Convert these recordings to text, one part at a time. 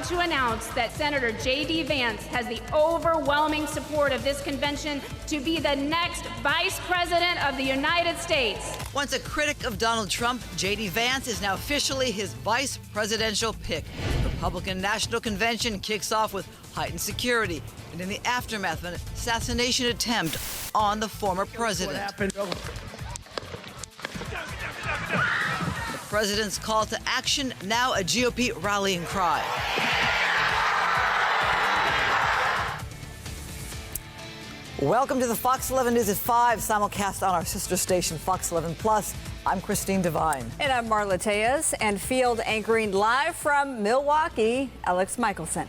to announce that Senator JD Vance has the overwhelming support of this convention to be the next Vice President of the United States. Once a critic of Donald Trump, JD Vance is now officially his vice presidential pick. The Republican National Convention kicks off with heightened security and in the aftermath of an assassination attempt on the former president. The president's call to action, now a GOP rallying cry. Welcome to the Fox 11 News at 5, simulcast on our sister station, Fox 11 Plus. I'm Christine Devine. And I'm Marla Tejas, and field anchoring live from Milwaukee, Elex Michaelson.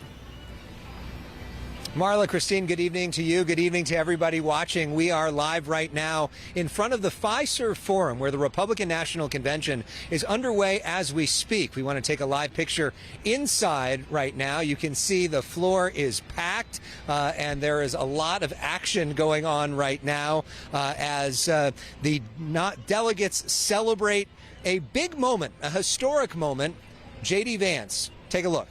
Marla, Christine, good evening to you. Good evening to everybody watching. We are live right now in front of the Fiserv Forum, where the Republican National Convention is underway as we speak. We want to take a live picture inside right now. You can see the floor is packed, and there is a lot of action going on right now as the delegates celebrate a big moment, a historic moment. JD Vance, take a look.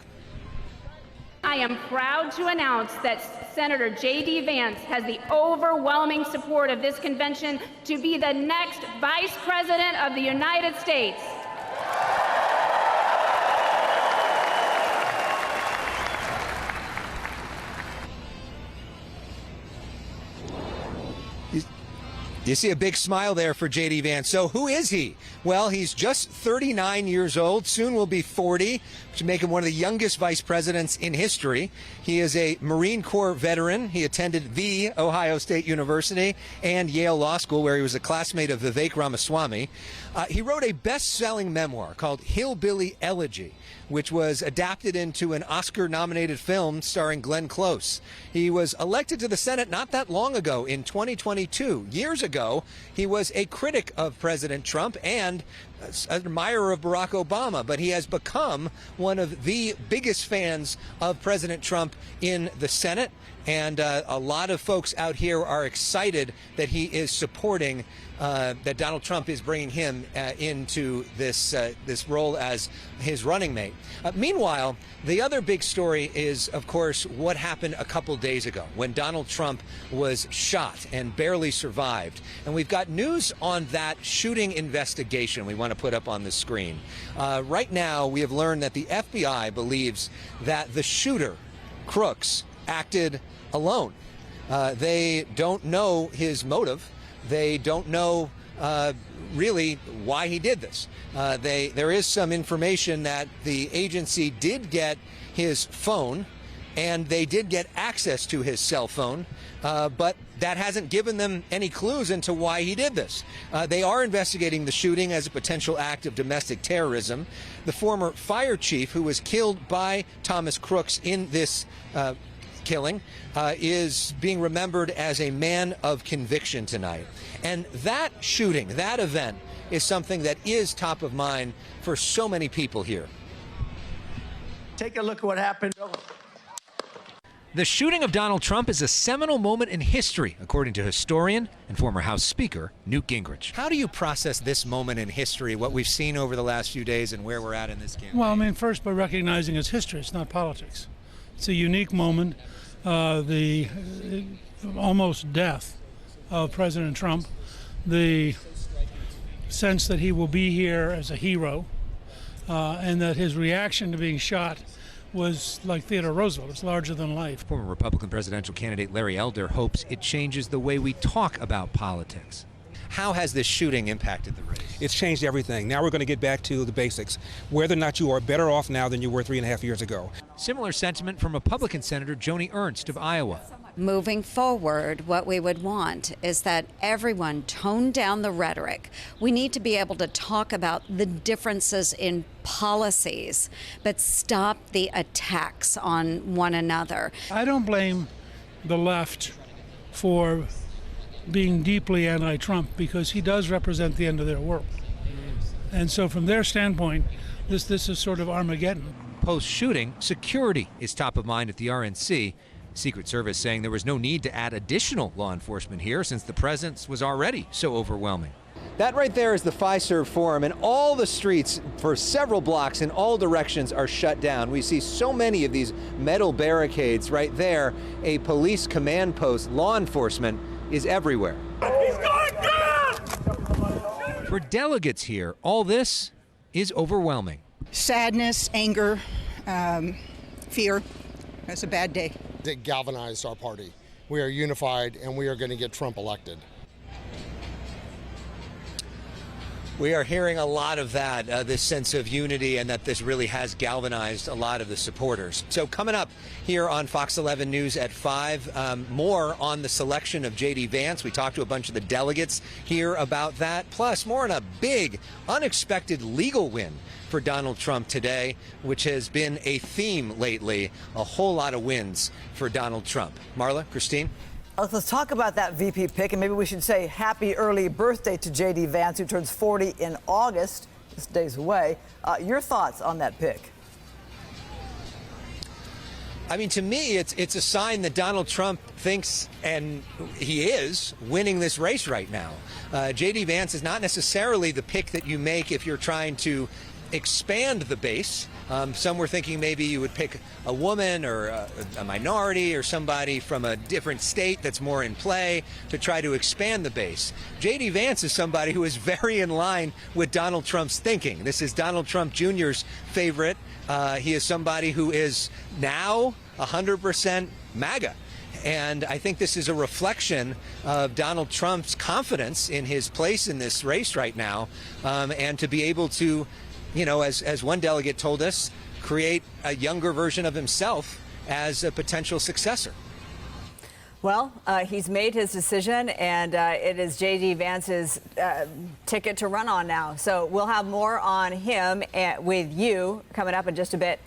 I am proud to announce that Senator JD Vance has the overwhelming support of this convention to be the next Vice President of the United States. You see a big smile there for JD Vance. So who is he? Well, he's just 39 years old, soon will be 40, which make him one of the youngest vice presidents in history. He is a Marine Corps veteran. He attended the Ohio State University and Yale Law School, where he was a classmate of Vivek Ramaswamy. He wrote a best-selling memoir called Hillbilly Elegy, which was adapted into an Oscar-nominated film starring Glenn Close. He was elected to the Senate not that long ago, in 2022. Years ago, he was a critic of President Trump and an admirer of Barack Obama, but he has become one of the biggest fans of President Trump in the Senate. And a lot of folks out here are excited that he is supporting, that Donald Trump is bringing him into this role as his running mate. Meanwhile, the other big story is, of course, what happened a couple days ago when Donald Trump was shot and barely survived. And we've got news on that shooting investigation we want to put up on the screen. Right now, we have learned that the FBI believes that the shooter, Crooks, acted alone. They don't know his motive. They don't know really why he did this. There is some information that the agency did get his phone, and they did get access to his cell phone, but that hasn't given them any clues into why he did this. They are investigating the shooting as a potential act of domestic terrorism. The former fire chief who was killed by Thomas Crooks in this killing is being remembered as a man of conviction tonight. And that shooting, that event, is something that is top of mind for so many people here. Take a look at what happened. The shooting of Donald Trump is a seminal moment in history, according to historian and former House Speaker Newt Gingrich. How do you process this moment in history, what we've seen over the last few days and where we're at in this campaign? Well, I mean, first by recognizing it's history, it's not politics. It's a unique moment. The almost death of President Trump, the sense that he will be here as a hero, and that his reaction to being shot was like Theodore Roosevelt. It's larger than life. Former Republican presidential candidate Larry Elder hopes it changes the way we talk about politics. How has this shooting impacted the race? It's changed everything. Now we're going to get back to the basics, whether or not you are better off now than you were 3.5 years ago. Similar sentiment from Republican Senator Joni Ernst of Iowa. Moving forward, what we would want is that everyone tone down the rhetoric. We need to be able to talk about the differences in policies, but stop the attacks on one another. I don't blame the left for being deeply anti-Trump, because he does represent the end of their world. And so from their standpoint, this is sort of Armageddon. Post-shooting, security is top of mind at the RNC. Secret Service saying there was no need to add additional law enforcement here since the presence was already so overwhelming. That right there is the Fiserv Forum, and all the streets for several blocks in all directions are shut down. We see so many of these metal barricades right there. A police command post, law enforcement is everywhere. For delegates here, all this is overwhelming. Sadness, anger, fear. It's a bad day. It galvanized our party. We are unified, and we are going to get Trump elected. We are hearing a lot of that, this sense of unity, and that this really has galvanized a lot of the supporters. So coming up here on Fox 11 News at 5, more on the selection of JD Vance. We talked to a bunch of the delegates here about that, plus more on a big, unexpected legal win for Donald Trump today, which has been a theme lately, a whole lot of wins for Donald Trump. Marla, Christine? Let's talk about that VP pick, and maybe we should say happy early birthday to JD Vance, who turns 40 in August, just days away. Your thoughts on that pick? I mean, to me, it's a sign that Donald Trump thinks, and he is, winning this race right now. JD Vance is not necessarily the pick that you make if you're trying to expand the base. Some were thinking maybe you would pick a woman or a minority or somebody from a different state that's more in play to try to expand the base. JD Vance is somebody who is very in line with Donald Trump's thinking. This is Donald Trump Jr.'s favorite. He is somebody who is now 100% MAGA. And I think this is a reflection of Donald Trump's confidence in his place in this race right now, and to be able to, you know, as one delegate told us, create a younger version of himself as a potential successor. Well, he's made his decision, and it is JD Vance's ticket to run on now. So we'll have more on him with you coming up in just a bit.